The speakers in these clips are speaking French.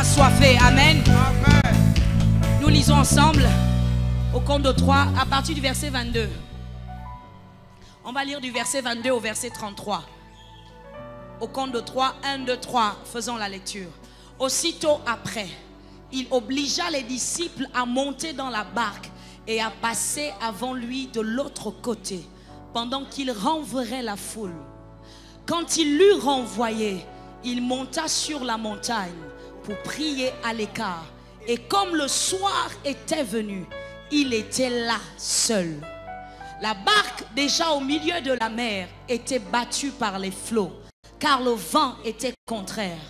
assoiffés. Amen. Amen. Nous lisons ensemble au compte de 3 à partir du verset 22. On va lire du verset 22 au verset 33. Au compte de 3, 1, 2, 3, faisons la lecture. Aussitôt après, il obligea les disciples à monter dans la barque et à passer avant lui de l'autre côté, pendant qu'il renverrait la foule. Quand il l'eut renvoyé, il monta sur la montagne pour prier à l'écart. Et comme le soir était venu, il était là seul. La barque, déjà au milieu de la mer, était battue par les flots, car le vent était contraire.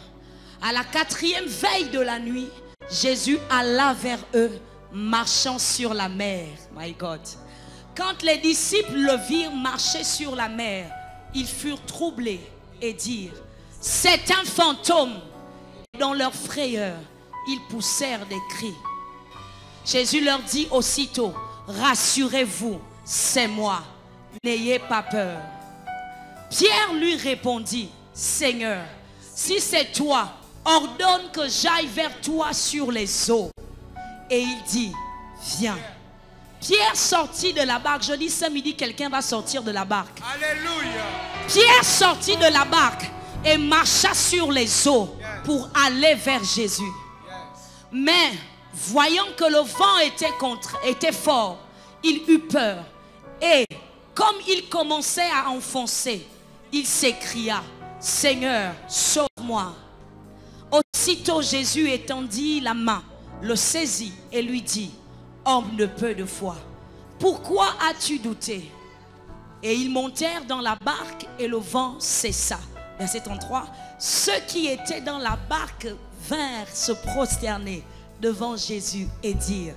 À la 4e veille de la nuit, Jésus alla vers eux, marchant sur la mer. My God. Quand les disciples le virent marcher sur la mer, ils furent troublés et dirent: c'est un fantôme. Dans leur frayeur, ils poussèrent des cris. Jésus leur dit aussitôt: rassurez-vous, c'est moi, n'ayez pas peur. Pierre lui répondit: Seigneur, si c'est toi, ordonne que j'aille vers toi sur les eaux. Et il dit: viens. Pierre sortit de la barque. Je dis ce midi, quelqu'un va sortir de la barque. Alléluia. Pierre sortit de la barque et marcha sur les eaux pour aller vers Jésus. Mais voyant que le vent était fort, il eut peur. Et comme il commençait à enfoncer, il s'écria: Seigneur, sauve-moi. Aussitôt Jésus étendit la main, le saisit et lui dit: homme de peu de foi, pourquoi as-tu douté? Et ils montèrent dans la barque et le vent cessa. Verset 33. Ceux qui étaient dans la barque vinrent se prosterner devant Jésus et dire: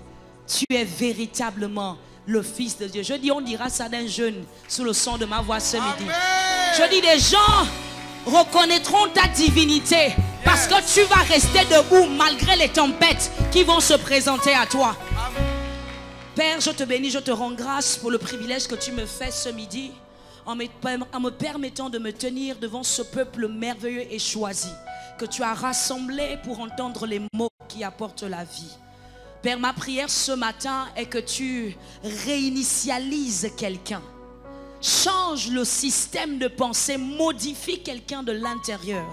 tu es véritablement le Fils de Dieu. Je dis, on dira ça d'un jeune sous le son de ma voix ce midi. Je dis, des gens reconnaîtront ta divinité parce que tu vas rester debout malgré les tempêtes qui vont se présenter à toi. Père, je te bénis, je te rends grâce pour le privilège que tu me fais ce midi en me permettant de me tenir devant ce peuple merveilleux et choisi que tu as rassemblé pour entendre les mots qui apportent la vie. Père, ma prière ce matin est que tu réinitialises quelqu'un. Change le système de pensée, modifie quelqu'un de l'intérieur.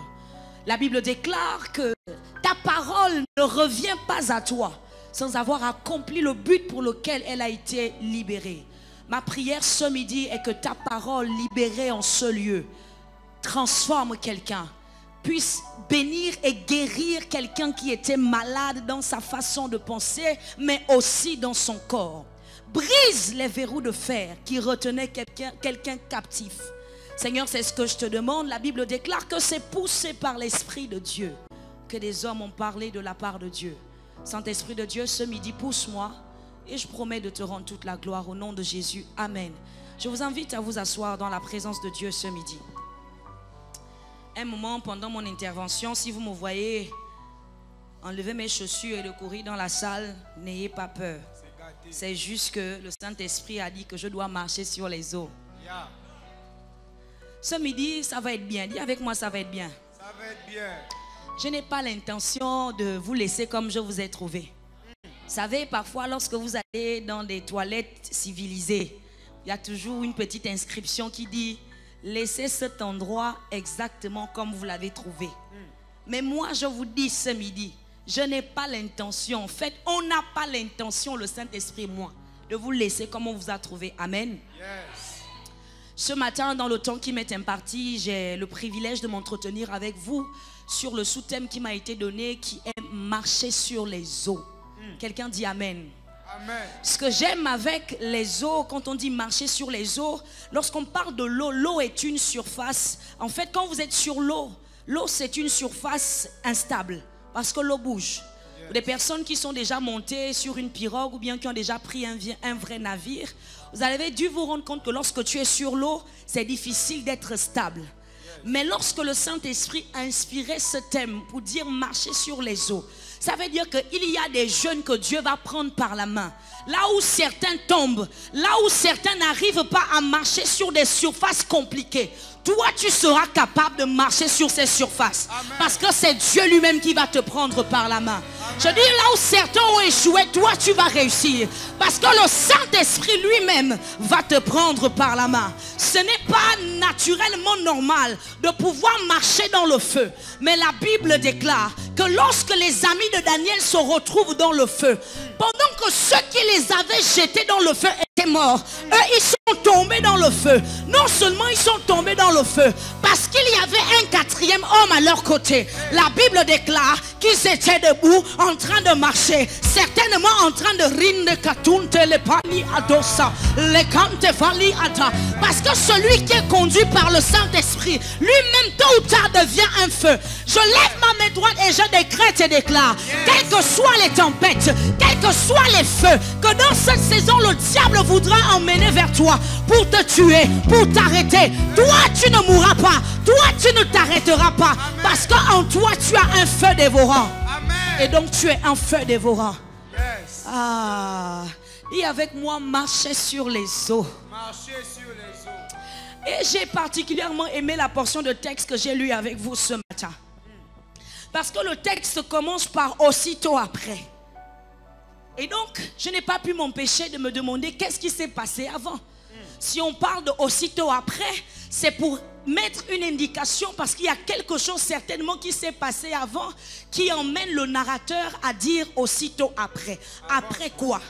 La Bible déclare que ta parole ne revient pas à toi sans avoir accompli le but pour lequel elle a été libérée. Ma prière ce midi est que ta parole libérée en ce lieu transforme quelqu'un, puisse bénir et guérir quelqu'un qui était malade dans sa façon de penser, mais aussi dans son corps. Brise les verrous de fer qui retenaient quelqu'un captif. Seigneur, c'est ce que je te demande. La Bible déclare que c'est poussé par l'Esprit de Dieu que des hommes ont parlé de la part de Dieu. Saint-Esprit de Dieu, ce midi, pousse-moi et je promets de te rendre toute la gloire au nom de Jésus. Amen. Je vous invite à vous asseoir dans la présence de Dieu ce midi. Un moment pendant mon intervention, si vous me voyez enlever mes chaussures et de courir dans la salle, n'ayez pas peur. C'est juste que le Saint-Esprit a dit que je dois marcher sur les eaux. Ce midi, ça va être bien. Dis avec moi, ça va être bien. Ça va être bien. Je n'ai pas l'intention de vous laisser comme je vous ai trouvé. Vous savez, parfois, lorsque vous allez dans des toilettes civilisées, il y a toujours une petite inscription qui dit: laissez cet endroit exactement comme vous l'avez trouvé. Mais moi, je vous dis ce midi, je n'ai pas l'intention. En fait, on n'a pas l'intention, le Saint-Esprit et moi, de vous laisser comme on vous a trouvé. Amen. Yes. Ce matin, dans le temps qui m'est imparti, j'ai le privilège de m'entretenir avec vous sur le sous-thème qui m'a été donné, qui est marcher sur les eaux. Quelqu'un dit Amen. Amen. Ce que j'aime avec les eaux, quand on dit marcher sur les eaux, lorsqu'on parle de l'eau, l'eau est une surface. En fait, quand vous êtes sur l'eau, l'eau c'est une surface instable parce que l'eau bouge. Yes. Des personnes qui sont déjà montées sur une pirogue ou bien qui ont déjà pris un vrai navire, vous avez dû vous rendre compte que lorsque tu es sur l'eau, c'est difficile d'être stable. Mais lorsque le Saint-Esprit a inspiré ce thème pour dire marcher sur les eaux, ça veut dire qu'il y a des jeunes que Dieu va prendre par la main. Là où certains tombent, là où certains n'arrivent pas à marcher sur des surfaces compliquées, toi tu seras capable de marcher sur ces surfaces. Amen. Parce que c'est Dieu lui-même qui va te prendre par la main. Amen. Je dis là où certains ont échoué, toi tu vas réussir. Parce que le Saint-Esprit lui-même va te prendre par la main. Ce n'est pas naturellement normal de pouvoir marcher dans le feu. Mais la Bible déclare que lorsque les amis de Daniel se retrouvent dans le feu, pendant que ceux qui les avaient jetés dans le feu étaient morts, eux ils sont tombés dans le feu. Non seulement ils sont tombés dans le feu, parce qu'il y avait un quatrième homme à leur côté. La Bible déclare qu'ils étaient debout en train de marcher, certainement en train de rinde katunte le pani adosa le kante fali ata. Parce que celui qui est conduit par le Saint-Esprit, lui-même tôt ou tard devient un feu. Je lève ma main droite et je décrète et déclare, quelles que soient les tempêtes, quels que soient les feux, que dans cette saison le diable voudra emmener vers toi pour te tuer, pour t'arrêter, toi tu ne mourras pas, toi tu ne t'arrêteras pas. Amen. Parce qu'en toi tu as un feu dévorant. Amen. Et donc tu es un feu dévorant. Yes. Ah, dis avec moi, marcher sur les eaux. Marcher sur les eaux. Et j'ai particulièrement aimé la portion de texte que j'ai lu avec vous ce matin. Parce que le texte commence par aussitôt après. Et donc, je n'ai pas pu m'empêcher de me demander qu'est-ce qui s'est passé avant. Si on parle de aussitôt après, c'est pour mettre une indication parce qu'il y a quelque chose certainement qui s'est passé avant qui emmène le narrateur à dire aussitôt après. Après quoi?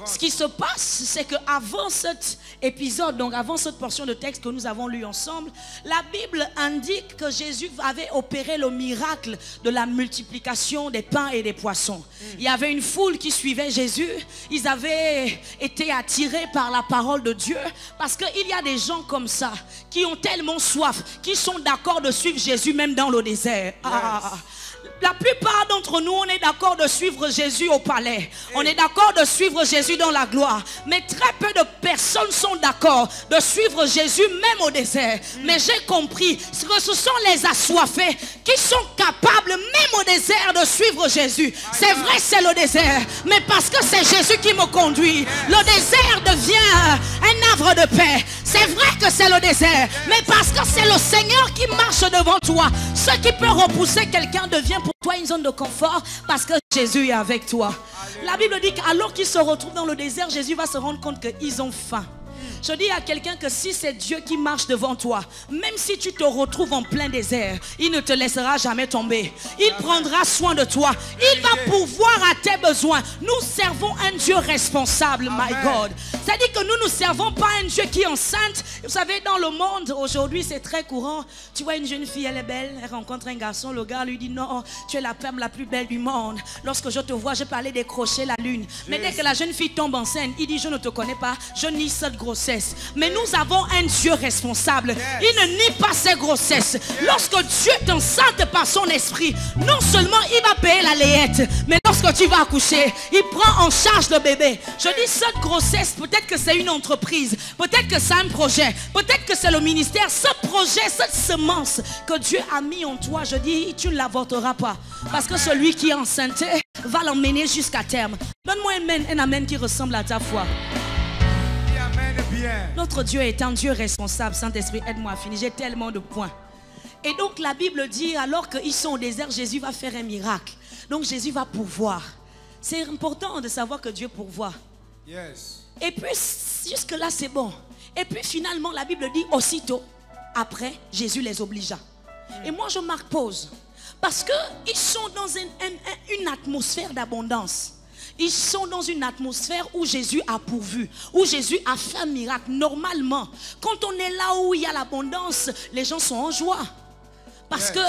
Ce qui se passe, c'est qu'avant cet épisode, donc avant cette portion de texte que nous avons lu ensemble, la Bible indique que Jésus avait opéré le miracle de la multiplication des pains et des poissons. Il y avait une foule qui suivait Jésus. Ils avaient été attirés par la parole de Dieu parce qu'il y a des gens comme ça qui ont tellement soif, qui sont d'accord de suivre Jésus même dans le désert. La plupart d'entre nous, on est d'accord de suivre Jésus au palais. On est d'accord de suivre Jésus dans la gloire. Mais très peu de personnes sont d'accord de suivre Jésus même au désert. Mais j'ai compris que ce sont les assoiffés qui sont capables même au désert de suivre Jésus. C'est vrai, c'est le désert. Mais parce que c'est Jésus qui me conduit, le désert devient un havre de paix. C'est vrai que c'est le désert. Mais parce que c'est le Seigneur qui marche devant toi. Ce qui peut repousser quelqu'un devient pour toi une zone de confort parce que Jésus est avec toi. Alléluia. La Bible dit qu'alors qu'ils se retrouvent dans le désert, Jésus va se rendre compte qu'ils ont faim. Je dis à quelqu'un que si c'est Dieu qui marche devant toi, même si tu te retrouves en plein désert, il ne te laissera jamais tomber. Il prendra soin de toi. Il va pourvoir à tes besoins. Nous servons un Dieu responsable, my God. C'est-à-dire que nous ne servons pas un Dieu qui est enceinte. Vous savez, dans le monde, aujourd'hui, c'est très courant. Tu vois une jeune fille, elle est belle, elle rencontre un garçon, le gars lui dit non, tu es la femme la plus belle du monde. Lorsque je te vois, je peux aller décrocher la lune. Mais dès que la jeune fille tombe enceinte, il dit je ne te connais pas, je nie cette grossesse. Mais nous avons un Dieu responsable. Il ne nie pas ses grossesses. Lorsque Dieu t'enceinte par son esprit, non seulement il va payer la layette, mais lorsque tu vas accoucher, il prend en charge le bébé. Je dis cette grossesse, peut-être que c'est une entreprise, peut-être que c'est un projet, peut-être que c'est le ministère. Ce projet, cette semence que Dieu a mis en toi, je dis, tu ne l'avorteras pas. Parce que celui qui est enceinte va l'emmener jusqu'à terme. Donne-moi un amen qui ressemble à ta foi. Notre Dieu est un Dieu responsable. Saint-Esprit, aide-moi à finir. J'ai tellement de points. Et donc la Bible dit, alors qu'ils sont au désert, Jésus va faire un miracle. Donc Jésus va pourvoir. C'est important de savoir que Dieu pourvoit. Yes. Et puis jusque là c'est bon. Et puis finalement la Bible dit aussitôt après Jésus les obligea. Et moi je marque pause. Parce qu'ils sont dans une atmosphère d'abondance. Ils sont dans une atmosphère où Jésus a pourvu, où Jésus a fait un miracle. Normalement, quand on est là où il y a l'abondance, les gens sont en joie. Parce que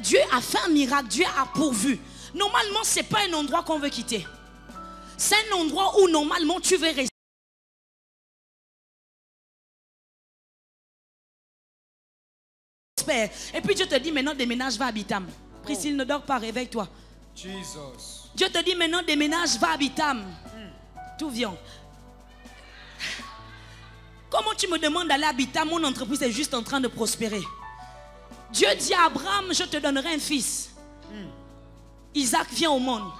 Dieu a fait un miracle, Dieu a pourvu. Normalement, ce n'est pas un endroit qu'on veut quitter. C'est un endroit où normalement tu veux rester. Et puis Dieu te dit maintenant déménage, va à Bitam. Priscille, ne dors pas, réveille-toi. Jesus. Dieu te dit maintenant déménage, va à Bitam. Tout vient. Comment tu me demandes d'aller à Bitam? Mon entreprise est juste en train de prospérer. Dieu dit à Abraham, je te donnerai un fils. Isaac vient au monde.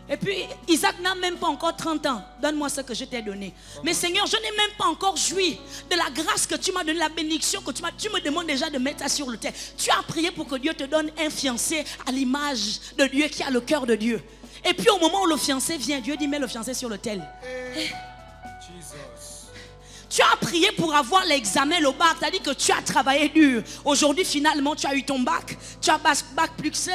Et puis Isaac n'a même pas encore 30 ans. Donne-moi ce que je t'ai donné. Mais Seigneur, je n'ai même pas encore joui de la grâce que tu m'as donnée, la bénédiction que tu m'as. Tu me demandes déjà de mettre ça sur le terre. Tu as prié pour que Dieu te donne un fiancé à l'image de Dieu qui a le cœur de Dieu. Et puis au moment où le fiancé vient, Dieu dit mets le fiancé sur l'autel. Tu as prié pour avoir l'examen, le bac. Tu as dit que tu as travaillé dur. Aujourd'hui, finalement, tu as eu ton bac. Tu as bac plus 5.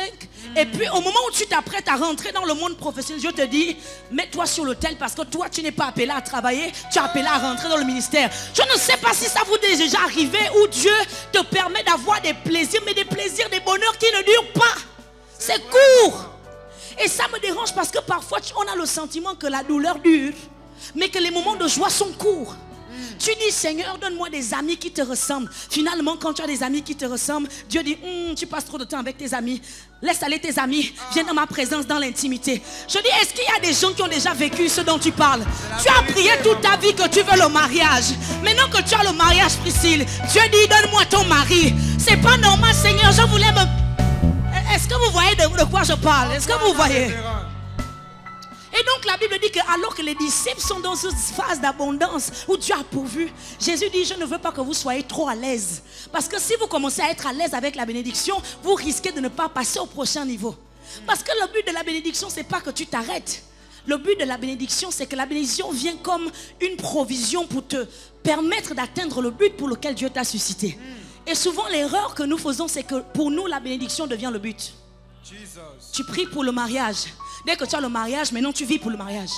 Et puis, au moment où tu t'apprêtes à rentrer dans le monde professionnel, Dieu te dit, mets-toi sur l'autel parce que toi, tu n'es pas appelé à travailler. Tu es appelé à rentrer dans le ministère. Je ne sais pas si ça vous est déjà arrivé où Dieu te permet d'avoir des plaisirs, mais des plaisirs, des bonheurs qui ne durent pas. C'est court. Et ça me dérange parce que parfois, on a le sentiment que la douleur dure, mais que les moments de joie sont courts. Tu dis, Seigneur, donne-moi des amis qui te ressemblent. Finalement, quand tu as des amis qui te ressemblent, Dieu dit, tu passes trop de temps avec tes amis. Laisse aller tes amis. Viens dans ma présence, dans l'intimité. Je dis, est-ce qu'il y a des gens qui ont déjà vécu ce dont tu parles? Tu as prié toute ta vie que tu veux le mariage. Maintenant que tu as le mariage, Priscille, Dieu dit, donne-moi ton mari. C'est pas normal, Seigneur, je voulais me... Est-ce que vous voyez de quoi je parle? Est-ce que vous voyez? Et donc la Bible dit que alors que les disciples sont dans cette phase d'abondance où Dieu a pourvu, Jésus dit, je ne veux pas que vous soyez trop à l'aise. Parce que si vous commencez à être à l'aise avec la bénédiction, vous risquez de ne pas passer au prochain niveau. Parce que le but de la bénédiction, ce n'est pas que tu t'arrêtes. Le but de la bénédiction, c'est que la bénédiction vient comme une provision pour te permettre d'atteindre le but pour lequel Dieu t'a suscité. Et souvent l'erreur que nous faisons, c'est que pour nous, la bénédiction devient le but. Tu pries pour le mariage. Dès que tu as le mariage, maintenant tu vis pour le mariage.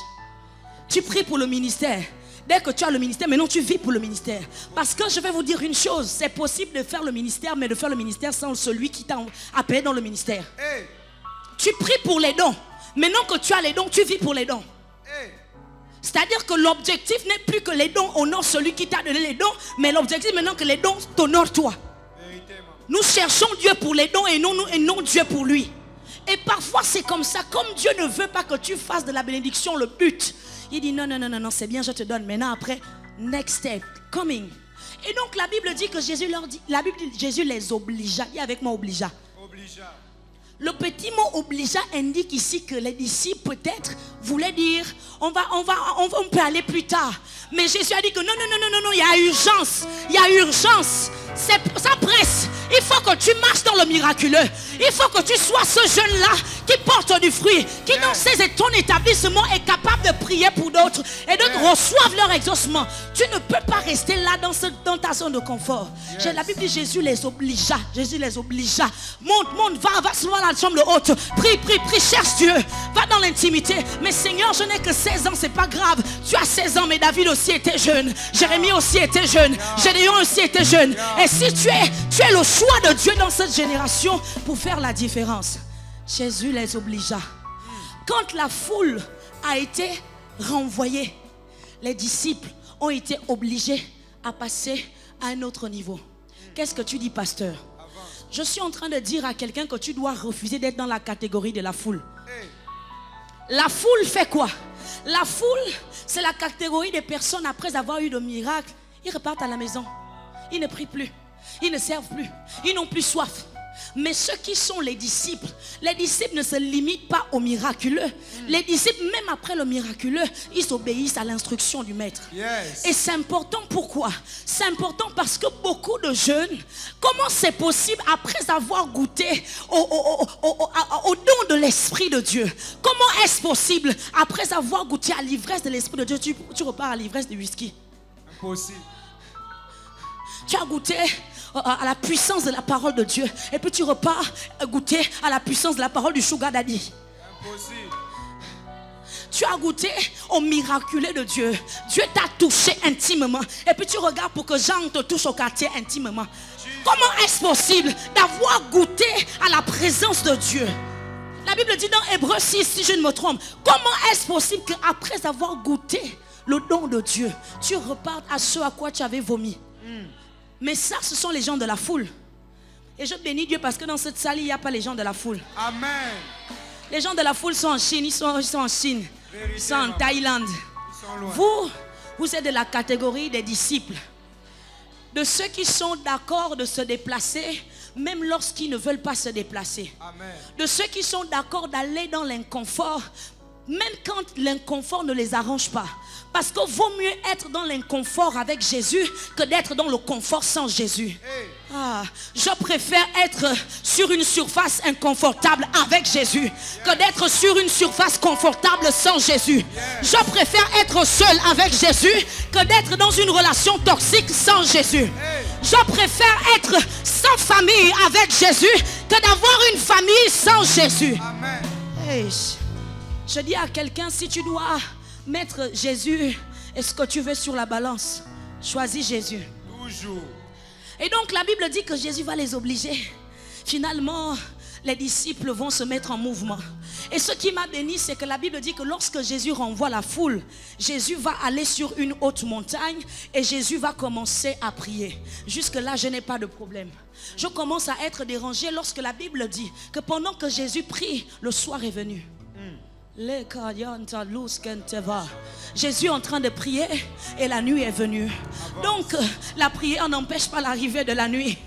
Tu pries pour le ministère. Dès que tu as le ministère, maintenant tu vis pour le ministère. Parce que je vais vous dire une chose, c'est possible de faire le ministère, mais de faire le ministère sans celui qui t'a appelé dans le ministère. Hey. Tu pries pour les dons. Maintenant que tu as les dons, tu vis pour les dons. Hey. C'est-à-dire que l'objectif n'est plus que les dons honorent celui qui t'a donné les dons, mais l'objectif maintenant que les dons t'honorent toi. Nous cherchons Dieu pour les dons et non Dieu pour lui. Et parfois c'est comme ça, comme Dieu ne veut pas que tu fasses de la bénédiction le but. Il dit non, c'est bien, je te donne. Maintenant après, next step, coming. Et donc la Bible dit que Jésus leur dit, la Bible dit que Jésus les obligea. Dis avec moi obligea. Le petit mot obligea indique ici que les disciples peut-être voulaient dire on peut aller plus tard. Mais Jésus a dit que non, il y a urgence. Il y a urgence. Ça presse. Il faut que tu marches dans le miraculeux. Il faut que tu sois ce jeune-là qui porte du fruit, qui dans ton établissement est capable de prier pour d'autres et d'autres reçoivent leur exaucement. Tu ne peux pas rester là dans ta zone de confort. La Bible dit Jésus les obligea. Jésus les obligea. Monte, va souvent dans la chambre haute. Prie, cherche Dieu. Va dans l'intimité. Mais Seigneur, je n'ai que 16 ans, c'est pas grave. Tu as 16 ans, mais David aussi était jeune. Jérémie aussi était jeune. Gédéon aussi était jeune. Et si tu es le choix de Dieu dans cette génération pour faire la différence. Jésus les obligea. Quand la foule a été renvoyée, les disciples ont été obligés à passer à un autre niveau. Qu'est-ce que tu dis, pasteur? Je suis en train de dire à quelqu'un que tu dois refuser d'être dans la catégorie de la foule. La foule fait quoi? La foule, c'est la catégorie des personnes après avoir eu le miracle. Ils repartent à la maison. Ils ne prient plus. Ils ne servent plus. Ils n'ont plus soif. Mais ceux qui sont les disciples ne se limitent pas au miraculeux. Les disciples, même après le miraculeux, ils obéissent à l'instruction du maître. Et c'est important, pourquoi? C'est important parce que beaucoup de jeunes, comment c'est possible après avoir goûté au don de l'Esprit de Dieu? Comment est-ce possible après avoir goûté à l'ivresse de l'Esprit de Dieu, tu repars à l'ivresse du whisky? Impossible. Tu as goûté à la puissance de la parole de Dieu et puis tu repars goûter à la puissance de la parole du sugar daddy. Impossible. Tu as goûté au miraculeux de Dieu. Dieu t'a touché intimement et puis tu regardes pour que Jean te touche au quartier intimement. Comment est-ce possible d'avoir goûté à la présence de Dieu? La Bible dit dans Hébreux 6, si je ne me trompe, comment est-ce possible qu'après avoir goûté le don de Dieu, tu repartes à ce à quoi tu avais vomi? Mais ça, ce sont les gens de la foule. Et je bénis Dieu parce que dans cette salle, il n'y a pas les gens de la foule. Amen. Les gens de la foule sont en Chine, ils sont en Chine. Ils sont en Thaïlande. Vous êtes de la catégorie des disciples. De ceux qui sont d'accord de se déplacer, même lorsqu'ils ne veulent pas se déplacer. Amen. De ceux qui sont d'accord d'aller dans l'inconfort, même quand l'inconfort ne les arrange pas. Parce qu'il vaut mieux être dans l'inconfort avec Jésus que d'être dans le confort sans Jésus. Hey. Ah, je préfère être sur une surface inconfortable avec Jésus que d'être sur une surface confortable sans Jésus. Je préfère être seul avec Jésus que d'être dans une relation toxique sans Jésus. Je préfère être sans famille avec Jésus que d'avoir une famille sans Jésus. Amen. Hey, je dis à quelqu'un, si tu dois mettre Jésus et ce que tu veux sur la balance, choisis Jésus. Toujours. Et donc la Bible dit que Jésus va les obliger. Finalement, les disciples vont se mettre en mouvement. Et ce qui m'a béni, c'est que la Bible dit que lorsque Jésus renvoie la foule, Jésus va aller sur une haute montagne et Jésus va commencer à prier. Jusque-là, je n'ai pas de problème. Je commence à être dérangé lorsque la Bible dit que pendant que Jésus prie, le soir est venu. Jésus est en train de prier et la nuit est venue. Donc la prière n'empêche pas l'arrivée de la nuit.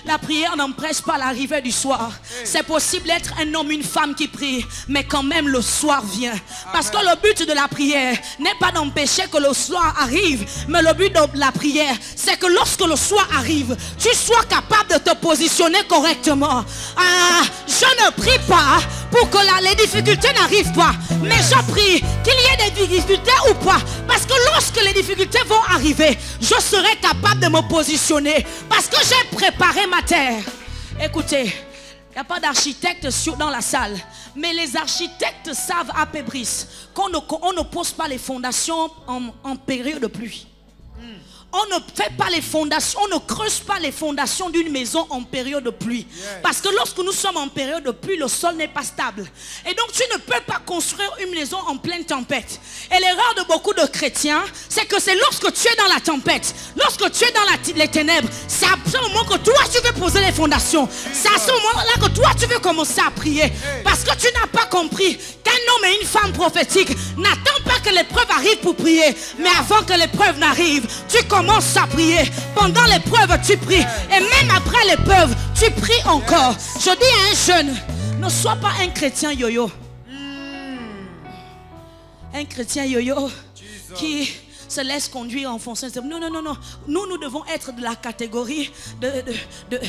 La prière n'empêche pas l'arrivée du soir. C'est possible d'être un homme, une femme qui prie, mais quand même le soir vient. Parce que le but de la prière n'est pas d'empêcher que le soir arrive, mais le but de la prière, c'est que lorsque le soir arrive, tu sois capable de te positionner correctement. Je ne prie pas pour que les difficultés n'arrivent pas, mais je prie qu'il y ait des difficultés ou pas, parce que lorsque les difficultés vont arriver, je serai capable de me positionner parce que j'ai préparé ma terre. Écoutez, il n'y a pas d'architecte dans la salle, mais les architectes savent à Pébris qu'on ne pose pas les fondations en période de pluie. On ne fait pas les fondations, on ne creuse pas les fondations d'une maison en période de pluie. Parce que lorsque nous sommes en période de pluie, le sol n'est pas stable. Et donc tu ne peux pas construire une maison en pleine tempête. Et l'erreur de beaucoup de chrétiens, c'est que c'est lorsque tu es dans la tempête, lorsque tu es dans les ténèbres, c'est à ce moment que toi tu veux poser les fondations. C'est à ce moment-là que toi tu veux commencer à prier. Parce que tu n'as pas compris qu'un homme et une femme prophétique n'attendent pas que l'épreuve arrive pour prier. Mais avant que l'épreuve n'arrive, tu commences à prier. Pendant l'épreuve, tu pries. Et même après l'épreuve, tu pries encore. Je dis à un jeune, ne sois pas un chrétien yo-yo. Un chrétien yo-yo qui se laisse conduire en fonction. Non, non, non, non. Nous devons être de la catégorie de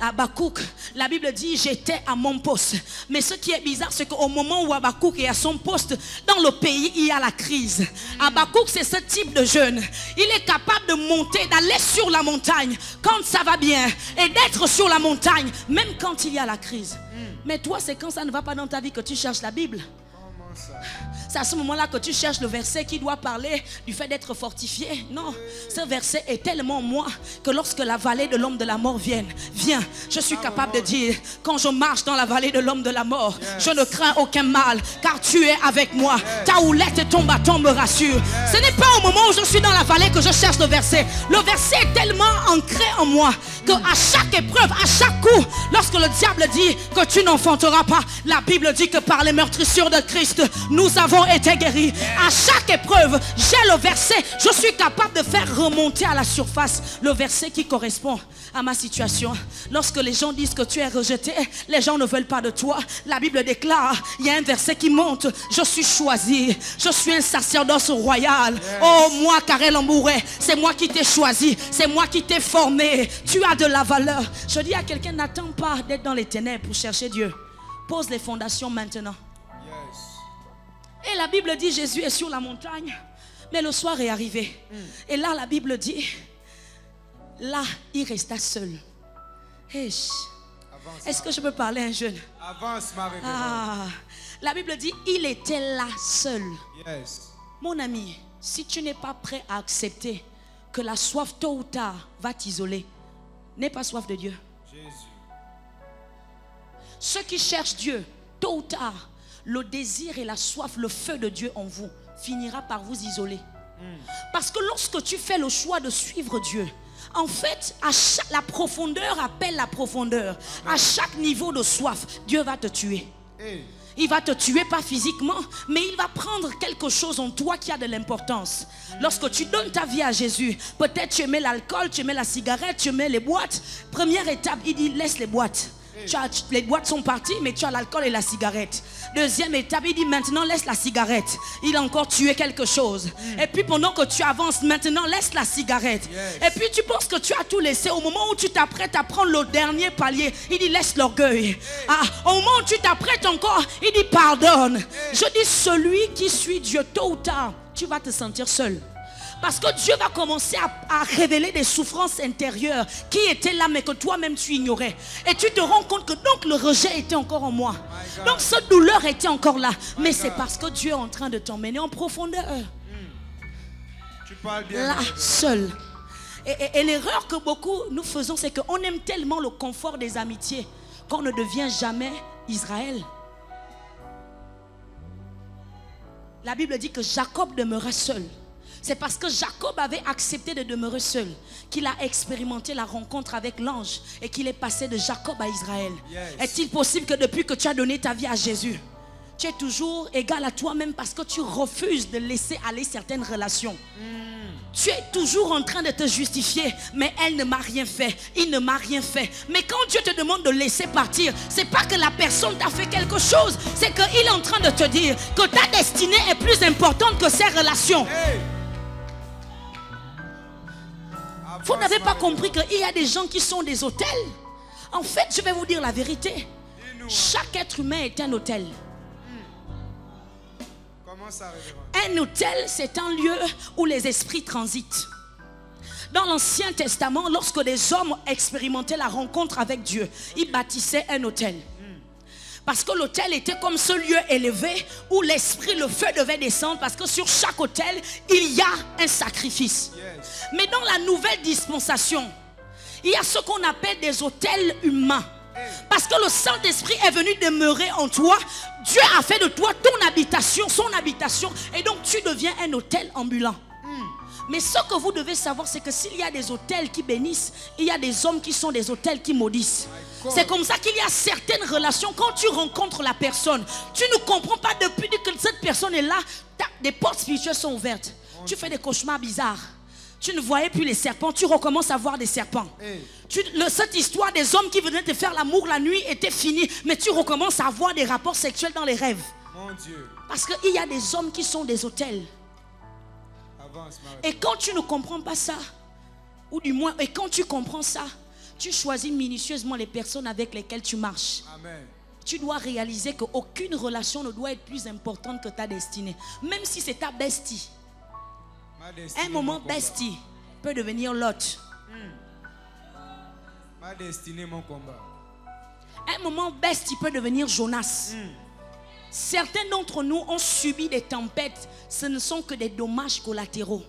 Habakkuk. La Bible dit j'étais à mon poste. Mais ce qui est bizarre, c'est qu'au moment où Habakkuk est à son poste, dans le pays il y a la crise. Habakkuk, c'est ce type de jeune. Il est capable de monter, d'aller sur la montagne quand ça va bien et d'être sur la montagne même quand il y a la crise. Mais toi, c'est quand ça ne va pas dans ta vie que tu cherches la Bible. C'est à ce moment-là que tu cherches le verset qui doit parler du fait d'être fortifié. Non, ce verset est tellement moi que lorsque la vallée de l'homme de la mort vient, je suis capable de dire, quand je marche dans la vallée de l'homme de la mort, je ne crains aucun mal, car tu es avec moi. Ta houlette et ton bâton me rassurent. Ce n'est pas au moment où je suis dans la vallée que je cherche le verset. Le verset est tellement ancré en moi que à chaque épreuve, à chaque coup, lorsque le diable dit que tu n'enfanteras pas, la Bible dit que par les meurtrissures de Christ, nous avons été guéris. À chaque épreuve, j'ai le verset. Je suis capable de faire remonter à la surface le verset qui correspond à ma situation. Lorsque les gens disent que tu es rejeté, les gens ne veulent pas de toi, la Bible déclare, il y a un verset qui monte, je suis choisi, je suis un sacerdoce royal. Oh moi, Karel Ambouret, c'est moi qui t'ai choisi, c'est moi qui t'ai formé, tu as de la valeur. Je dis à quelqu'un, n'attends pas d'être dans les ténèbres pour chercher Dieu. Pose les fondations maintenant. Et la Bible dit Jésus est sur la montagne, mais le soir est arrivé. Et là la Bible dit, là il resta seul. Est-ce que je peux parler à un jeune? Avance ma révérende. La Bible dit il était là seul. Mon ami, si tu n'es pas prêt à accepter que la soif tôt ou tard va t'isoler, n'aie pas soif de Dieu. Ceux qui cherchent Dieu, tôt ou tard, le désir et la soif, le feu de Dieu en vous finira par vous isoler. Parce que lorsque tu fais le choix de suivre Dieu, en fait, la profondeur appelle la profondeur. À chaque niveau de soif, Dieu va te tuer. Il va te tuer pas physiquement, mais il va prendre quelque chose en toi qui a de l'importance. Lorsque tu donnes ta vie à Jésus, peut-être tu aimais l'alcool, tu aimais la cigarette, tu aimais les boîtes. Première étape, il dit laisse les boîtes. Les boîtes sont parties, mais tu as l'alcool et la cigarette. Deuxième étape, il dit maintenant laisse la cigarette. Il a encore tué quelque chose. Et puis pendant que tu avances, maintenant laisse la cigarette. Et puis tu penses que tu as tout laissé. Au moment où tu t'apprêtes à prendre le dernier palier, il dit laisse l'orgueil. Au moment où tu t'apprêtes encore, il dit pardonne. Je dis celui qui suit Dieu, tôt ou tard, tu vas te sentir seul. Parce que Dieu va commencer à révéler des souffrances intérieures qui étaient là mais que toi-même tu ignorais. Et tu te rends compte que donc le rejet était encore en moi. Donc cette douleur était encore là. Mais c'est parce que Dieu est en train de t'emmener en profondeur. Tu parles bien. Là, seul. Et l'erreur que beaucoup nous faisons, c'est qu'on aime tellement le confort des amitiés qu'on ne devient jamais Israël. La Bible dit que Jacob demeura seul. C'est parce que Jacob avait accepté de demeurer seul qu'il a expérimenté la rencontre avec l'ange et qu'il est passé de Jacob à Israël. Est-il possible que depuis que tu as donné ta vie à Jésus, tu es toujours égal à toi-même parce que tu refuses de laisser aller certaines relations? Tu es toujours en train de te justifier, mais elle ne m'a rien fait, il ne m'a rien fait. Mais quand Dieu te demande de laisser partir, c'est pas que la personne t'a fait quelque chose, c'est qu'il est en train de te dire que ta destinée est plus importante que ces relations. Vous n'avez pas compris qu'il y a des gens qui sont des hôtels. En fait, je vais vous dire la vérité. Chaque être humain est un hôtel. Comment ça, un hôtel, c'est un lieu où les esprits transitent. Dans l'Ancien Testament, lorsque des hommes expérimentaient la rencontre avec Dieu, ils bâtissaient un hôtel. Parce que l'autel était comme ce lieu élevé où l'esprit, le feu devait descendre. Parce que sur chaque autel, il y a un sacrifice. Mais dans la nouvelle dispensation, il y a ce qu'on appelle des autels humains. Parce que le Saint-Esprit est venu demeurer en toi. Dieu a fait de toi ton habitation, son habitation. Et donc tu deviens un autel ambulant. Mais ce que vous devez savoir, c'est que s'il y a des autels qui bénissent, il y a des hommes qui sont des autels qui maudissent. C'est comme ça qu'il y a certaines relations. Quand tu rencontres la personne, tu ne comprends pas depuis que cette personne est là, des portes spirituelles sont ouvertes. Tu fais des cauchemars bizarres. Tu ne voyais plus les serpents, tu recommences à voir des serpents. Cette histoire des hommes qui venaient te faire l'amour la nuit était finie, mais tu recommences à avoir des rapports sexuels dans les rêves. Mon Dieu. Parce qu'il y a des hommes qui sont des autels. Et quand tu ne comprends pas ça, ou du moins, et quand tu comprends ça, tu choisis minutieusement les personnes avec lesquelles tu marches. Amen. Tu dois réaliser qu'aucune relation ne doit être plus importante que ta destinée. Même si c'est ta bestie. Un moment bestie peut devenir Lot. Ma destinée, mon combat. Un moment bestie peut devenir Jonas. Certains d'entre nous ont subi des tempêtes. Ce ne sont que des dommages collatéraux.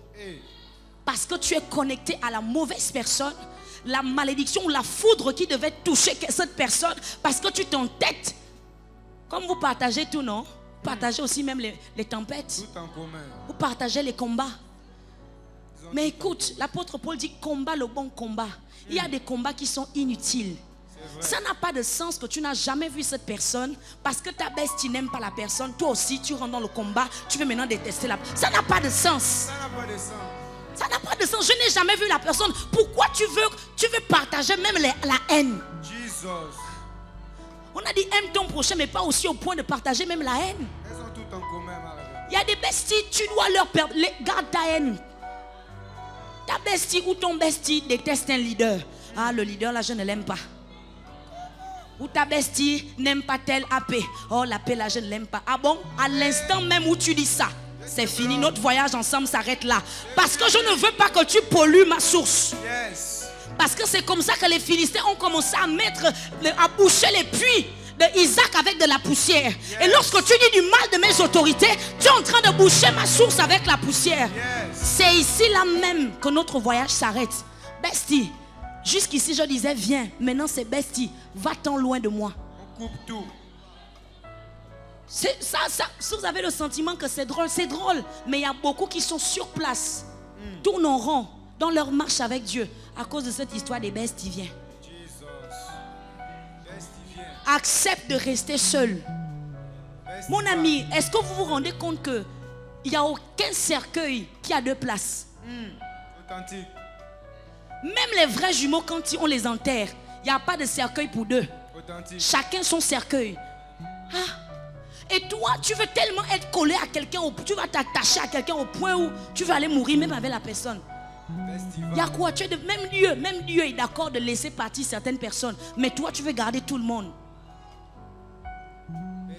Parce que tu es connecté à la mauvaise personne. La malédiction ou la foudre qui devait toucher cette personne. Parce que tu t'entêtes. Comme vous partagez tout, non? Vous partagez aussi même les tempêtes. Tout en commun. Vous partagez les combats. Mais écoute, l'apôtre Paul dit combat le bon combat. Il y a des combats qui sont inutiles. Ça n'a pas de sens que tu n'as jamais vu cette personne parce que ta bestie n'aime pas la personne. Toi aussi, tu rentres dans le combat. Tu veux maintenant détester la personne. Ça n'a pas de sens. Ça n'a pas de sens. Ça n'a pas de sens. Je n'ai jamais vu la personne. Pourquoi tu veux partager même la haine? Jesus. On a dit aime ton prochain, mais pas aussi au point de partager même la haine. Elles ont tout en commun, Marie. Il y a des besties, tu dois leur perdre. Garde ta haine. Ta bestie ou ton bestie déteste un leader. Ah, le leader là, je ne l'aime pas. Ou ta bestie n'aime pas tel AP. Oh, l'AP là, je ne l'aime pas. Ah bon? À l'instant même où tu dis ça, c'est fini. Notre voyage ensemble s'arrête là. Parce que je ne veux pas que tu pollues ma source. Parce que c'est comme ça que les Philistins ont commencé à boucher les puits d'Isaac avec de la poussière. Et lorsque tu dis du mal de mes autorités, tu es en train de boucher ma source avec la poussière. C'est ici là même que notre voyage s'arrête. Bestie, jusqu'ici je disais viens. Maintenant c'est bestie, va-t'en loin de moi. On coupe tout. Si vous avez le sentiment que c'est drôle, mais il y a beaucoup qui sont sur place, tournent en rond dans leur marche avec Dieu à cause de cette histoire des besties. Viens. Jesus. Bestie, viens. Accepte de rester seul. Mon ami, est-ce que vous vous rendez compte qu'il n'y a aucun cercueil qui a 2 places? Authentique. Même les vrais jumeaux, quand on les enterre, il n'y a pas de cercueil pour 2. Authentique. Chacun son cercueil. Et toi, tu veux tellement être collé à quelqu'un, tu vas t'attacher à quelqu'un au point où tu vas aller mourir même avec la personne. Il y a quoi? Même Dieu est d'accord de laisser partir certaines personnes. Mais toi, tu veux garder tout le monde.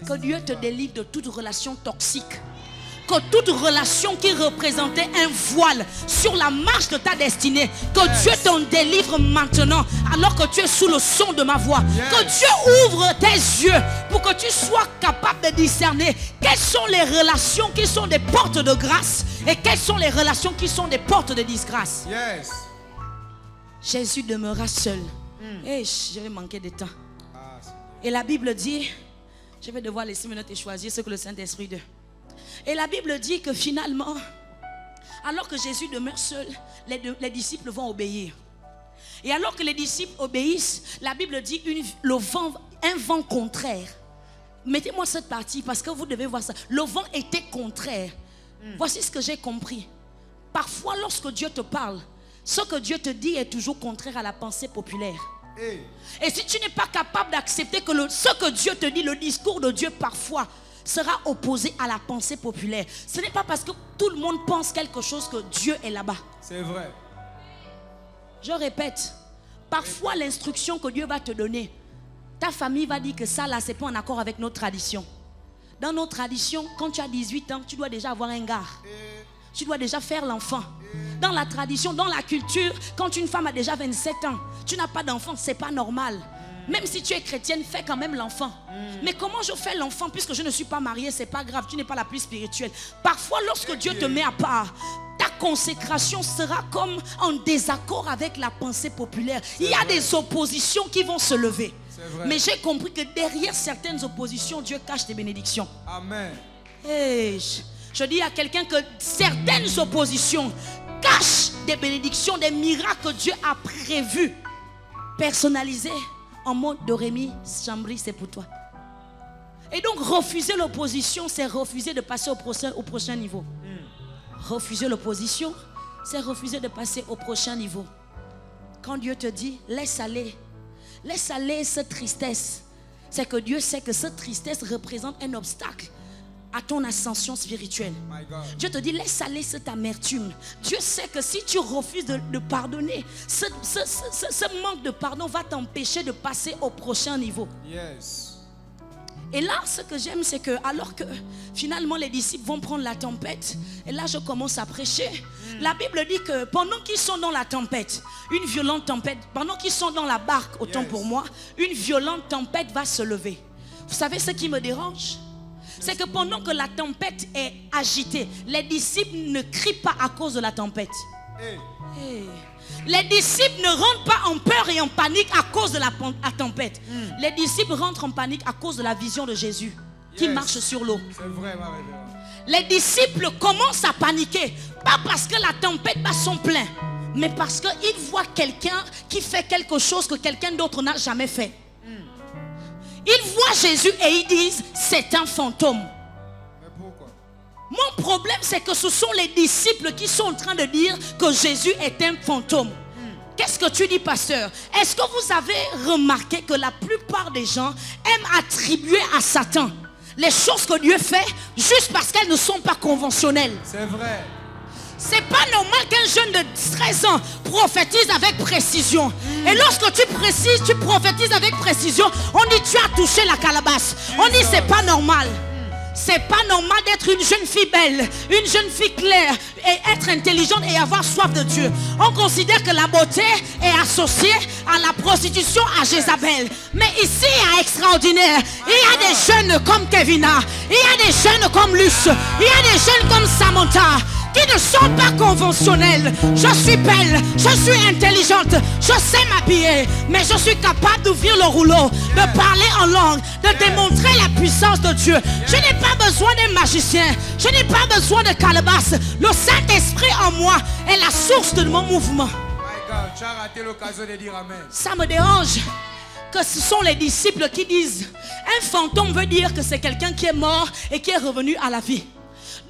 Que Dieu te délivre de toute relation toxique. Que toute relation qui représentait un voile sur la marche de ta destinée, que Dieu t'en délivre maintenant, alors que tu es sous le son de ma voix. Que Dieu ouvre tes yeux pour que tu sois capable de discerner quelles sont les relations qui sont des portes de grâce et quelles sont les relations qui sont des portes de disgrâce. Yes. Jésus demeura seul. Et je vais manquer de temps. Et la Bible dit, je vais devoir laisser mes notes et choisir ce que le Saint-Esprit dit. Et la Bible dit que finalement, alors que Jésus demeure seul, les disciples vont obéir. Et alors que les disciples obéissent, la Bible dit un vent contraire. Mettez-moi cette partie parce que vous devez voir ça. Le vent était contraire. Voici ce que j'ai compris. Parfois, lorsque Dieu te parle, ce que Dieu te dit est toujours contraire à la pensée populaire. Et si tu n'es pas capable d'accepter que ce que Dieu te dit, le discours de Dieu parfois sera opposé à la pensée populaire. Ce n'est pas parce que tout le monde pense quelque chose que Dieu est là-bas. C'est vrai. Je répète, parfois l'instruction que Dieu va te donner, ta famille va dire que ça là, c'est pas en accord avec notre tradition. Dans nos traditions, quand tu as 18 ans, tu dois déjà avoir un gars. Tu dois déjà faire l'enfant. Dans la tradition, dans la culture, quand une femme a déjà 27 ans, tu n'as pas d'enfant, c'est pas normal. Même si tu es chrétienne, fais quand même l'enfant. Mais comment je fais l'enfant puisque je ne suis pas mariée? C'est pas grave, tu n'es pas la plus spirituelle. Parfois, lorsque Dieu te met à part, ta consécration sera comme en désaccord avec la pensée populaire. Il y a des oppositions qui vont se lever. Mais j'ai compris que derrière certaines oppositions, Dieu cache des bénédictions. Amen. Hey, je dis à quelqu'un que certaines oppositions cachent des bénédictions, des miracles que Dieu a prévus, personnalisés. En mode de Rémi, Chambry, c'est pour toi. Et donc refuser l'opposition, c'est refuser de passer au prochain niveau. Refuser l'opposition, c'est refuser de passer au prochain niveau. Quand Dieu te dit, laisse aller cette tristesse, c'est que Dieu sait que cette tristesse représente un obstacle à ton ascension spirituelle. Dieu te dit, laisse aller cette amertume. Dieu sait que si tu refuses de pardonner, ce manque de pardon va t'empêcher de passer au prochain niveau. Yes. Et là, ce que j'aime, c'est que alors que finalement les disciples vont prendre la tempête, et là je commence à prêcher, la Bible dit que pendant qu'ils sont dans la tempête, une violente tempête, pendant qu'ils sont dans la barque, autant pour moi, une violente tempête va se lever. Vous savez ce qui me dérange? C'est que pendant que la tempête est agitée, les disciples ne crient pas à cause de la tempête. Les disciples ne rentrent pas en peur et en panique à cause de la tempête. Les disciples rentrent en panique à cause de la vision de Jésus qui marche sur l'eau. C'est vrai, ma révérende. Les disciples commencent à paniquer, pas parce que la tempête bat son plein, mais parce qu'ils voient quelqu'un qui fait quelque chose que quelqu'un d'autre n'a jamais fait. Ils voient Jésus et ils disent, c'est un fantôme. Mais pourquoi? Mon problème, c'est que ce sont les disciples qui sont en train de dire que Jésus est un fantôme. Qu'est-ce que tu dis, pasteur? Est-ce que vous avez remarqué que la plupart des gens aiment attribuer à Satan les choses que Dieu fait juste parce qu'elles ne sont pas conventionnelles? C'est vrai. C'est pas normal qu'un jeune de 13 ans prophétise avec précision. Et lorsque tu prophétises avec précision, on dit tu as touché la calebasse. On dit c'est pas normal. C'est pas normal d'être une jeune fille belle, une jeune fille claire et être intelligente et avoir soif de Dieu. On considère que la beauté est associée à la prostitution, à Jézabel. Mais ici, il y a extraordinaire. Il y a des jeunes comme Kevina, il y a des jeunes comme Luce, il y a des jeunes comme Samantha qui ne sont pas conventionnels. Je suis belle, je suis intelligente, je sais m'habiller, mais je suis capable d'ouvrir le rouleau, de parler en langue, de démontrer la puissance de Dieu. Je n'ai pas besoin d'un magicien, je n'ai pas besoin de calebasse. Le Saint-Esprit en moi est la source de mon mouvement. My God, tu as raté l'occasion de dire amen. Ça me dérange que ce sont les disciples qui disent, un fantôme veut dire que c'est quelqu'un qui est mort et qui est revenu à la vie.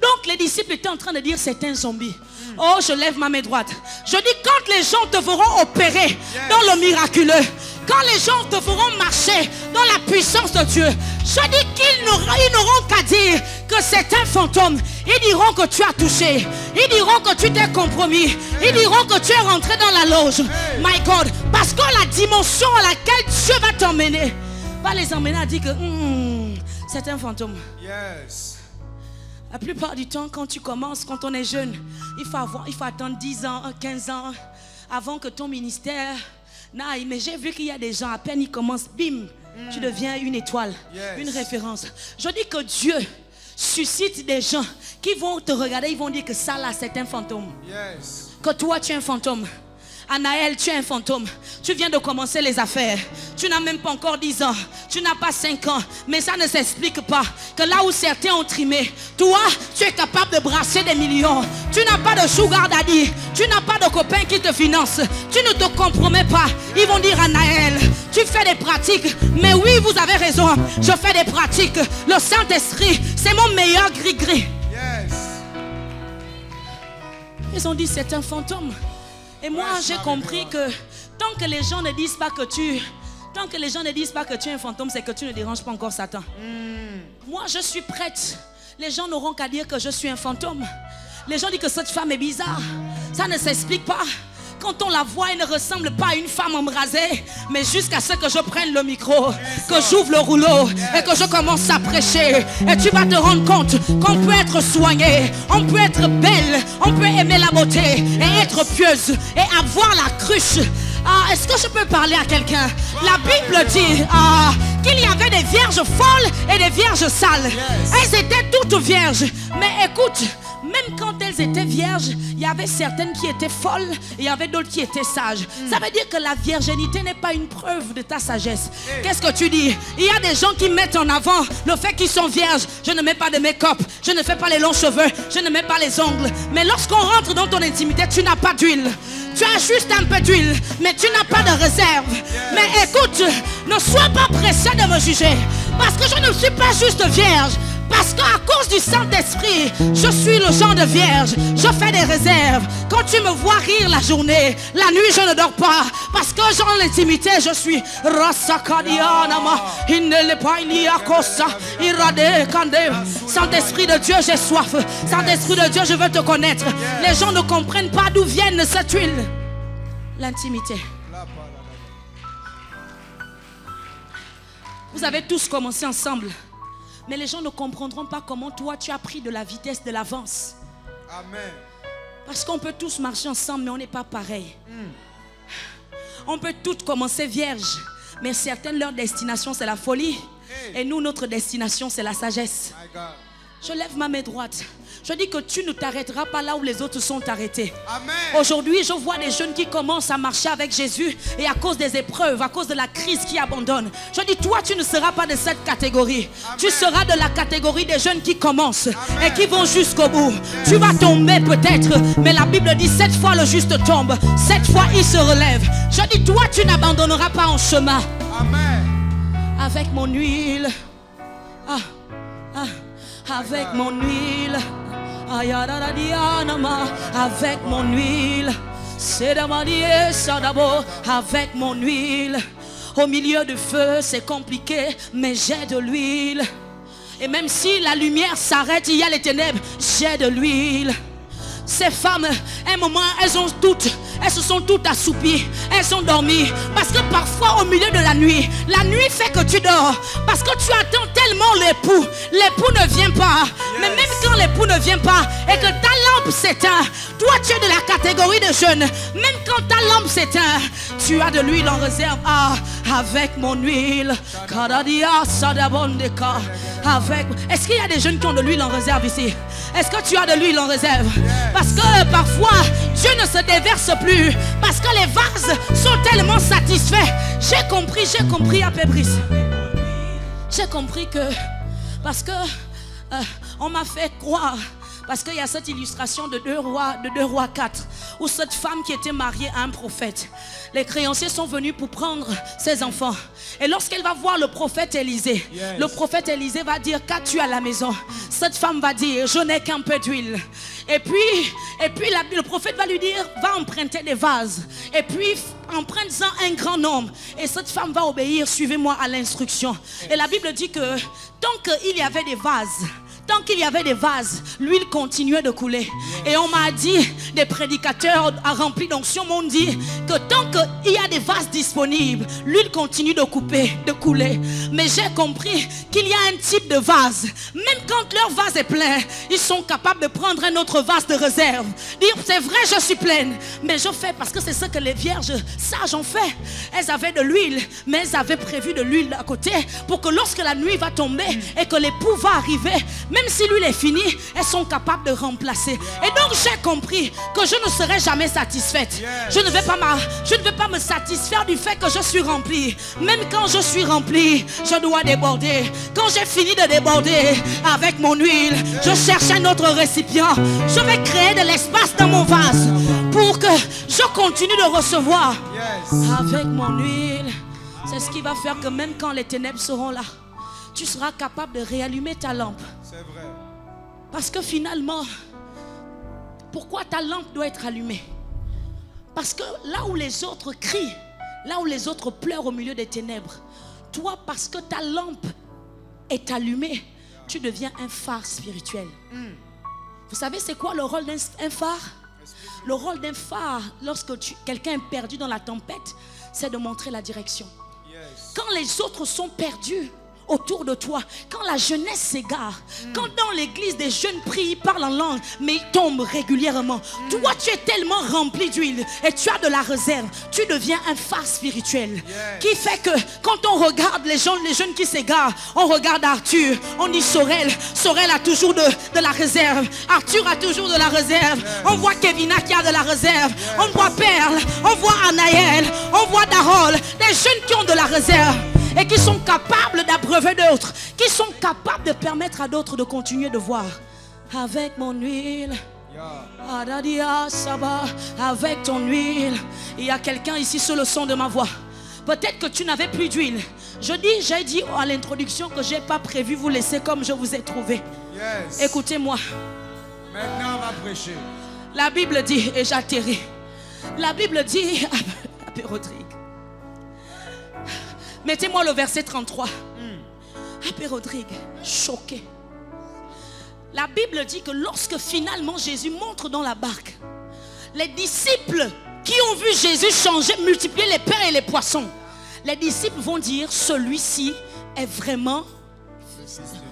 Donc les disciples étaient en train de dire c'est un zombie. Oh, je lève ma main droite. Je dis, quand les gens te feront opérer dans le miraculeux, quand les gens te feront marcher dans la puissance de Dieu, je dis qu'ils n'auront qu'à dire que c'est un fantôme. Ils diront que tu as touché. Ils diront que tu t'es compromis. Ils diront que tu es rentré dans la loge. My God. Parce que la dimension à laquelle Dieu va t'emmener va les emmener à dire que c'est un fantôme. Yes. La plupart du temps, quand tu commences, quand on est jeune, il faut attendre 10 ans, 15 ans avant que ton ministère n'aille. Mais j'ai vu qu'il y a des gens, à peine ils commencent, bim, tu deviens une étoile, une référence. Je dis que Dieu suscite des gens qui vont te regarder, ils vont dire que ça là, c'est un fantôme. Que toi, tu es un fantôme. Anaël, tu es un fantôme. Tu viens de commencer les affaires. Tu n'as même pas encore 10 ans. Tu n'as pas 5 ans. Mais ça ne s'explique pas. Que là où certains ont trimé, toi, tu es capable de brasser des millions. Tu n'as pas de sugar daddy. Tu n'as pas de copain qui te finance. Tu ne te compromets pas. Ils vont dire, Anaël, tu fais des pratiques. Mais oui, vous avez raison. Je fais des pratiques. Le Saint-Esprit, c'est mon meilleur gris-gris. Ils ont dit, c'est un fantôme. Et moi, j'ai compris que tant que les gens ne disent pas que tu es un fantôme, c'est que tu ne déranges pas encore Satan. Moi, je suis prête. Les gens n'auront qu'à dire que je suis un fantôme. Les gens disent que cette femme est bizarre. Ça ne s'explique pas. Quand on la voit, elle ne ressemble pas à une femme embrasée. Mais jusqu'à ce que je prenne le micro, que j'ouvre le rouleau et que je commence à prêcher. Et tu vas te rendre compte qu'on peut être soigné, on peut être belle, on peut aimer la beauté et être pieuse et avoir la cruche. Est-ce que je peux parler à quelqu'un? La Bible dit qu'il y avait des vierges folles et des vierges sales. Elles étaient toutes vierges. Mais écoute, même quand elles étaient vierges, il y avait certaines qui étaient folles et il y avait d'autres qui étaient sages. Ça veut dire que la virginité n'est pas une preuve de ta sagesse. Qu'est-ce que tu dis? Il y a des gens qui mettent en avant le fait qu'ils sont vierges. Je ne mets pas de make-up, je ne fais pas les longs cheveux, je ne mets pas les ongles. Mais lorsqu'on rentre dans ton intimité, tu n'as pas d'huile. Tu as juste un peu d'huile, mais tu n'as pas de réserve. Mais écoute, ne sois pas pressé de me juger. Parce que je ne suis pas juste vierge. Parce qu'à cause du Saint-Esprit, je suis le genre de vierge. Je fais des réserves. Quand tu me vois rire la journée, la nuit je ne dors pas. Parce que dans l'intimité, je suis Saint-Esprit de Dieu, j'ai soif. Saint-Esprit de Dieu, je veux te connaître. Les gens ne comprennent pas d'où viennent cette huile. L'intimité. Vous avez tous commencé ensemble. Mais les gens ne comprendront pas comment toi tu as pris de la vitesse, de l'avance. Amen. Parce qu'on peut tous marcher ensemble, mais on n'est pas pareil. On peut tous commencer vierges, mais certaines, leur destination c'est la folie. Et nous, notre destination c'est la sagesse. Je lève ma main droite. Je dis que tu ne t'arrêteras pas là où les autres sont arrêtés. Aujourd'hui, je vois des jeunes qui commencent à marcher avec Jésus et à cause des épreuves, à cause de la crise qui abandonnent. Je dis, toi, tu ne seras pas de cette catégorie. Amen. Tu seras de la catégorie des jeunes qui commencent et qui vont jusqu'au bout. Tu vas tomber peut-être, mais la Bible dit 7 fois le juste tombe, 7 fois il se relève. Je dis, toi, tu n'abandonneras pas en chemin. Amen. Avec mon huile, avec mon huile, avec mon huile, avec mon huile. Au milieu du feu, c'est compliqué, mais j'ai de l'huile. Et même si la lumière s'arrête, il y a les ténèbres, j'ai de l'huile. Ces femmes, à un moment, elles se sont toutes assoupies. Elles ont dormi. Parce que parfois, au milieu de la nuit fait que tu dors. Parce que tu attends tellement l'époux. L'époux ne vient pas. Mais même quand l'époux ne vient pas et que ta lampe s'éteint, toi, tu es de la catégorie de jeunes. Même quand ta lampe s'éteint, tu as de l'huile en réserve. Avec mon huile. Est-ce qu'il y a des jeunes qui ont de l'huile en réserve ici? Est-ce que tu as de l'huile en réserve? Parce que parfois, Dieu ne se déverse plus. Parce que les vases sont tellement satisfaits. J'ai compris à Pébris. J'ai compris que, parce que on m'a fait croire, parce qu'il y a cette illustration de 2 rois 4, où cette femme qui était mariée à un prophète, les créanciers sont venus pour prendre ses enfants. Et lorsqu'elle va voir le prophète Élisée, le prophète Élisée va dire: qu'as-tu à la maison? Cette femme va dire: je n'ai qu'un peu d'huile. Et puis le prophète va lui dire: va emprunter des vases. Et puis emprunte-en un grand nombre. Et cette femme va obéir: suivez-moi à l'instruction. Et la Bible dit que tant qu'il y avait des vases, l'huile continuait de couler. Et on m'a dit, des prédicateurs remplis d'onction m'ont dit que tant qu'il y a des vases disponibles, l'huile continue de couler. Mais j'ai compris qu'il y a un type de vase. Même quand leur vase est plein, ils sont capables de prendre un autre vase de réserve. Dire: c'est vrai, je suis pleine, mais je fais parce que c'est ce que les vierges sages ont fait. Elles avaient de l'huile, mais elles avaient prévu de l'huile à côté pour que lorsque la nuit va tomber et que l'époux va arriver, même si l'huile est finie, elles sont capables de remplacer. Et donc j'ai compris que je ne serai jamais satisfaite. Je ne vais pas me satisfaire du fait que je suis remplie. Même quand je suis remplie, je dois déborder. Quand j'ai fini de déborder avec mon huile, je cherche un autre récipient. Je vais créer de l'espace dans mon vase pour que je continue de recevoir avec mon huile. C'est ce qui va faire que même quand les ténèbres seront là, tu seras capable de réallumer ta lampe. C'est vrai. Parce que finalement, pourquoi ta lampe doit être allumée? Parce que là où les autres crient, là où les autres pleurent au milieu des ténèbres, toi, parce que ta lampe est allumée, tu deviens un phare spirituel. Vous savez c'est quoi le rôle d'un phare? Le rôle d'un phare, lorsque quelqu'un est perdu dans la tempête, c'est de montrer la direction. Quand les autres sont perdus autour de toi, quand la jeunesse s'égare, quand dans l'église des jeunes prient, ils parlent en langue, mais ils tombent régulièrement, toi tu es tellement rempli d'huile et tu as de la réserve, tu deviens un phare spirituel qui fait que quand on regarde les jeunes qui s'égarent, on regarde Arthur, on dit Sorel a toujours de la réserve, Arthur a toujours de la réserve, on voit Kevina qui a de la réserve, on voit Perle, on voit Anaël, on voit Darol, des jeunes qui ont de la réserve et qui sont capables d'abreuver d'autres, qui sont capables de permettre à d'autres de continuer de voir. Avec mon huile, avec ton huile, il y a quelqu'un ici sur le son de ma voix. Peut-être que tu n'avais plus d'huile. J'ai dit à l'introduction que je n'ai pas prévu vous laisser comme je vous ai trouvé. Écoutez-moi. Maintenant on va prêcher. La Bible dit, et j'atterris. La Bible dit, Rodrigue. Mettez-moi le verset 33. Abbé Rodrigue, choqué. La Bible dit que lorsque finalement Jésus montre dans la barque, les disciples qui ont vu Jésus changer, multiplier les pains et les poissons, les disciples vont dire: celui-ci est vraiment...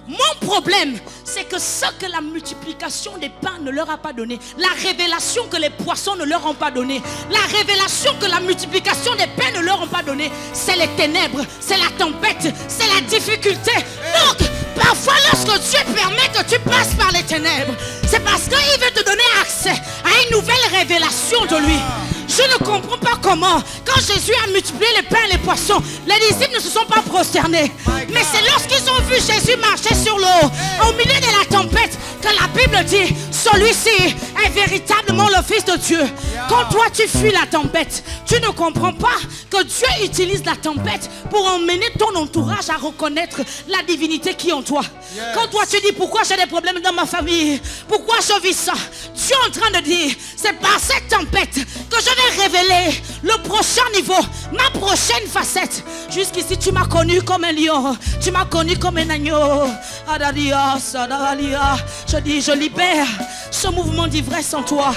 Mon problème, c'est que ce que la multiplication des pains ne leur a pas donné, la révélation que les poissons ne leur ont pas donné, la révélation que la multiplication des pains ne leur ont pas donné, c'est les ténèbres, c'est la tempête, c'est la difficulté. Donc, parfois lorsque Dieu permet que tu passes par les ténèbres, c'est parce qu'il veut te donner accès à une nouvelle révélation de lui. Je ne comprends pas comment, quand Jésus a multiplié les pains et les poissons, les disciples ne se sont pas prosternés. Mais c'est lorsqu'ils ont vu Jésus marcher sur l'eau, au milieu de la tempête, que la Bible dit: celui-ci est véritablement le Fils de Dieu. Quand toi tu fuis la tempête, tu ne comprends pas que Dieu utilise la tempête pour emmener ton entourage à reconnaître la divinité qui est en toi. Quand toi tu dis: pourquoi j'ai des problèmes dans ma famille, pourquoi je vis ça, Dieu est en train de dire: c'est par cette tempête que je vais révéler le prochain niveau, ma prochaine facette. Jusqu'ici tu m'as connu comme un lion, tu m'as connu comme un agneau. Je dis: je libère ce mouvement d'ivresse en toi.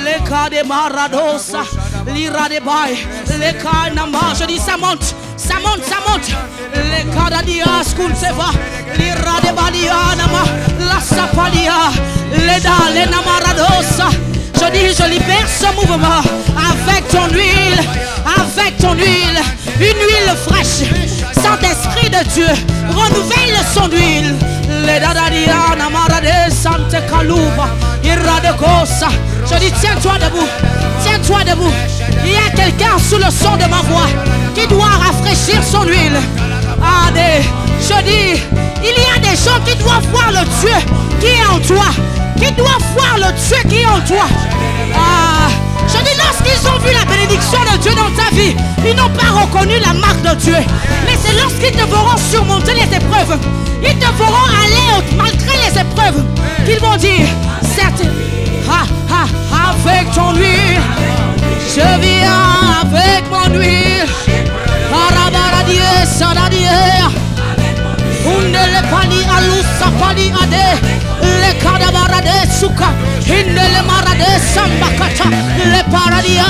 Les cas de Maradosa, l'ira de Baï, les cas Nama. Je dis: ça monte, ça monte, ça monte. Les cas d'Adia, Skulseva, l'ira de Balia Nama, la Sapalia, les da, les Namaradosa. Je dis: je libère ce mouvement avec ton huile, une huile fraîche. Saint-Esprit de Dieu, renouvelle son huile. Les dadadia namarade sante kaluba iradekosa. Je dis: tiens-toi debout, tiens-toi debout. Il y a quelqu'un sous le son de ma voix qui doit rafraîchir son huile. Je dis: il y a des gens qui doivent voir le Dieu qui est en toi, qui doivent voir le Dieu qui est en toi. Je bénédiction de Dieu dans ta vie, ils n'ont pas reconnu la marque de Dieu. Mais c'est lorsqu'ils te verront surmonter les épreuves, ils te verront aller malgré les épreuves, qu'ils vont dire, certes, avec ton huile, je viens avec mon huile. Arabaradie, saradie, undele pani alusa pani ade, le kadabarade suka, indele marade sambakata, le paradia.